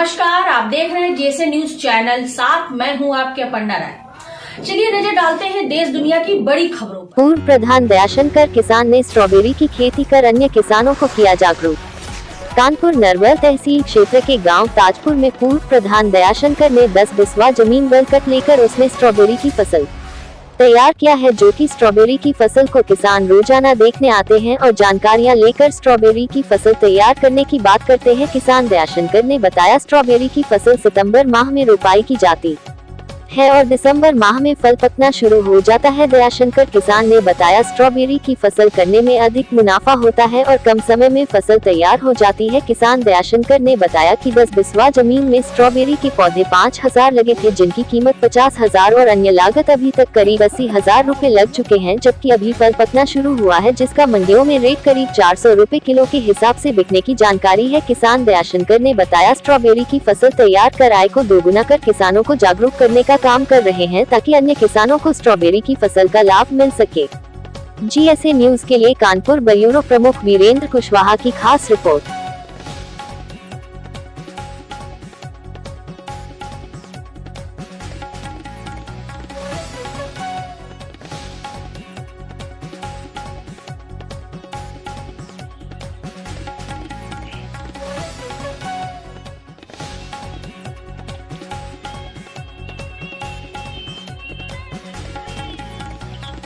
नमस्कार, आप देख रहे हैं जेसे न्यूज चैनल। साथ मैं हूं आपके अपर्णा राय। चलिए नजर डालते हैं देश दुनिया की बड़ी खबरों पर। पूर्व प्रधान दयाशंकर किसान ने स्ट्रॉबेरी की खेती कर अन्य किसानों को किया जागरूक। कानपुर नरवर तहसील क्षेत्र के गांव ताजपुर में पूर्व प्रधान दयाशंकर ने 10 बिस्वा जमीन बलकट लेकर उसमें स्ट्रॉबेरी की फसल तैयार किया है, जो कि स्ट्रॉबेरी की फसल को किसान रोजाना देखने आते हैं और जानकारियां लेकर स्ट्रॉबेरी की फसल तैयार करने की बात करते हैं। किसान दयाशंकर ने बताया, स्ट्रॉबेरी की फसल सितंबर माह में रोपाई की जाती है और दिसंबर माह में फल पकना शुरू हो जाता है। दयाशंकर किसान ने बताया, स्ट्रॉबेरी की फसल करने में अधिक मुनाफा होता है और कम समय में फसल तैयार हो जाती है। किसान दयाशंकर ने बताया कि 10 बिस्वा जमीन में स्ट्रॉबेरी के पौधे 5,000 लगे थे, जिनकी कीमत 50,000 और अन्य लागत अभी तक करीब 80,000 रुपए लग चुके हैं, जबकि अभी फल पकना शुरू हुआ है, जिसका मंडियों में रेट करीब 400 रुपए किलो के हिसाब से बिकने की जानकारी है। किसान दयाशंकर ने बताया, स्ट्रॉबेरी की फसल तैयार कर आय को दोगुना कर किसानों को जागरूक करने का काम कर रहे हैं, ताकि अन्य किसानों को स्ट्रॉबेरी की फसल का लाभ मिल सके। जीएसए न्यूज के लिए कानपुर ब्यूरो प्रमुख वीरेंद्र कुशवाहा की खास रिपोर्ट।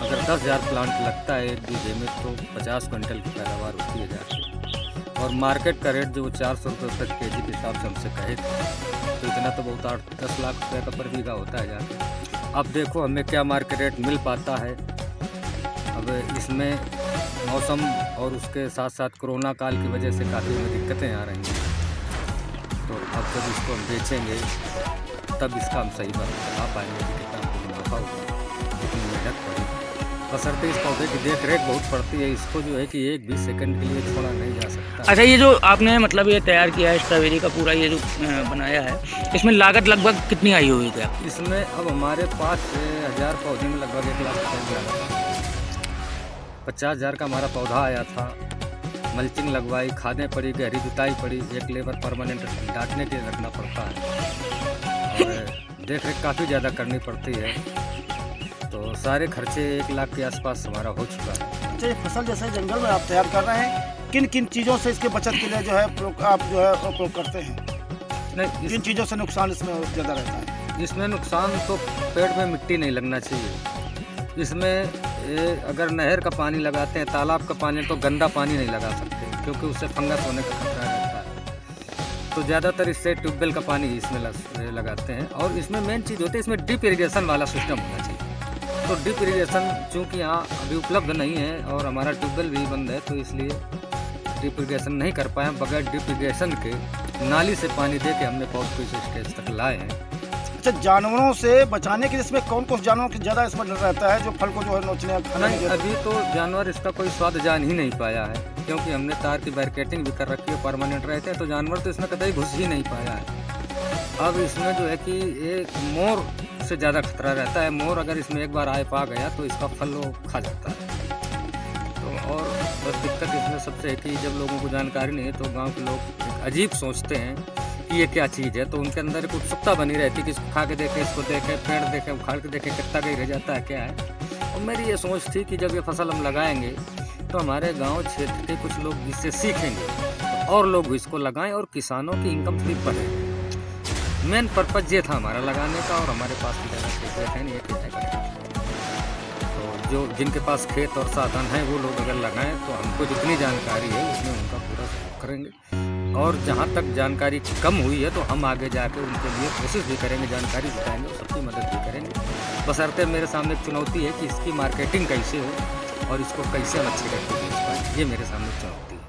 अगर 10,000 प्लांट लगता है एक बीघे में तो 50 क्विंटल की पैदावार होती है जाके। और मार्केट का रेट जो 400 रुपये प्रति केजी के हिसाब से हमसे कहे थे, तो इतना तो बहुत 8-10 लाख रुपये का पर बीघा होता है जाके। अब देखो हमें क्या मार्केट रेट मिल पाता है। अब इसमें मौसम और उसके साथ साथ कोरोना काल की वजह से काफ़ी हमें दिक्कतें आ रही हैं। तो अब जब इसको हम बेचेंगे तब इसका हम सही बता पाएंगे कि कितना हमको मुनाफा होगा, कितनी मेहनत पड़ेगी। बशर्ते इस पौधे की देख रेख बहुत पड़ती है, इसको जो है कि 1 भी सेकंड के लिए छोड़ा नहीं जा सकता। अच्छा, ये जो आपने मतलब ये तैयार किया है स्ट्रॉबेरी का पूरा ये जो बनाया है, इसमें लागत लगभग कितनी आई होगी क्या? इसमें अब हमारे पास 1000 पौधे में लगभग 1 लाख रुपये लगा। 50,000 का हमारा पौधा आया था। मल्चिंग लगवाई, खादें पड़ी, गहरी जुताई पड़ी, एक लेबर परमानेंट डांटने के लिए रखना पड़ता है और देख रेख काफ़ी ज़्यादा करनी पड़ती है। तो सारे खर्चे 1 लाख के आसपास हमारा हो चुका है। अच्छा, ये फसल जैसे जंगल में आप तैयार कर रहे हैं, किन किन चीज़ों से इसके बचत के लिए जो है आप जो है उपयोग करते हैं? नहीं, किन चीज़ों से नुकसान इसमें ज़्यादा रहता है? इसमें नुकसान तो पेड़ में मिट्टी नहीं लगना चाहिए। इसमें अगर नहर का पानी लगाते हैं, तालाब का पानी, तो गंदा पानी नहीं लगा सकते, क्योंकि उससे फंगस होने का खतरा रहता है। तो ज़्यादातर इससे ट्यूबवेल का पानी इसमें लगाते हैं। और इसमें मेन चीज़ होती है, इसमें ड्रिप इरीगेशन वाला सिस्टम होना चाहिए। तो ड्रिप इरीगेशन चूँकि यहाँ अभी उपलब्ध नहीं है और हमारा ट्यूबवेल भी बंद है, तो इसलिए ड्रिप इरीगेशन नहीं कर पाए। बगैर ड्रिप इरीगेशन के नाली से पानी दे के हमने पौध को इस स्टेज तक लाए हैं। अच्छा, जानवरों से बचाने के लिए इसमें कौन कौन जानवरों की ज़्यादा इसमें डर रहता है, जो फल को जो है नोचने नहीं, अभी तो जानवर इसका कोई स्वाद जान ही नहीं पाया है, क्योंकि हमने तार की बैरिकेटिंग भी कर रखी है, परमानेंट रहते हैं, तो जानवर तो इसमें कतई घुस ही नहीं पाया है। अब इसमें जो है कि एक मोर से ज़्यादा खतरा रहता है। मोर अगर इसमें एक बार आए पा गया तो इसका फल वो खा जाता है। तो और बस दिक्कत इसमें सबसे है कि जब लोगों को जानकारी नहीं है तो गांव के लोग एक अजीब सोचते हैं कि ये क्या चीज़ है, तो उनके अंदर एक उत्सुकता बनी रहती है कि इसको खा के देखें, इसको देखें, पेड़ देखें, उखाड़ के देखें कितना कहीं रह जाता है, क्या है। और मेरी ये सोच थी कि जब ये फसल हम लगाएंगे तो हमारे गाँव क्षेत्र के कुछ लोग इससे सीखेंगे और लोग भी इसको लगाएँ और किसानों की इनकम थोड़ी बढ़े। मेन पर्पज़ ये था हमारा लगाने का। और हमारे पास भी ज़्यादा खेत है नहीं, तो जो जिनके पास खेत और साधन है वो लोग अगर लगाएं तो हमको जितनी जानकारी है उसमें उनका पूरा सहयोग करेंगे। और जहाँ तक जानकारी कम हुई है तो हम आगे जाकर उनके लिए कोशिश भी करेंगे, जानकारी जुटाएंगे और सबकी मदद भी करेंगे। बशर्ते मेरे सामने एक चुनौती है कि इसकी मार्केटिंग कैसे हो और इसको कैसे हम अच्छे करके बेच पाएँ, ये मेरे सामने चुनौती है।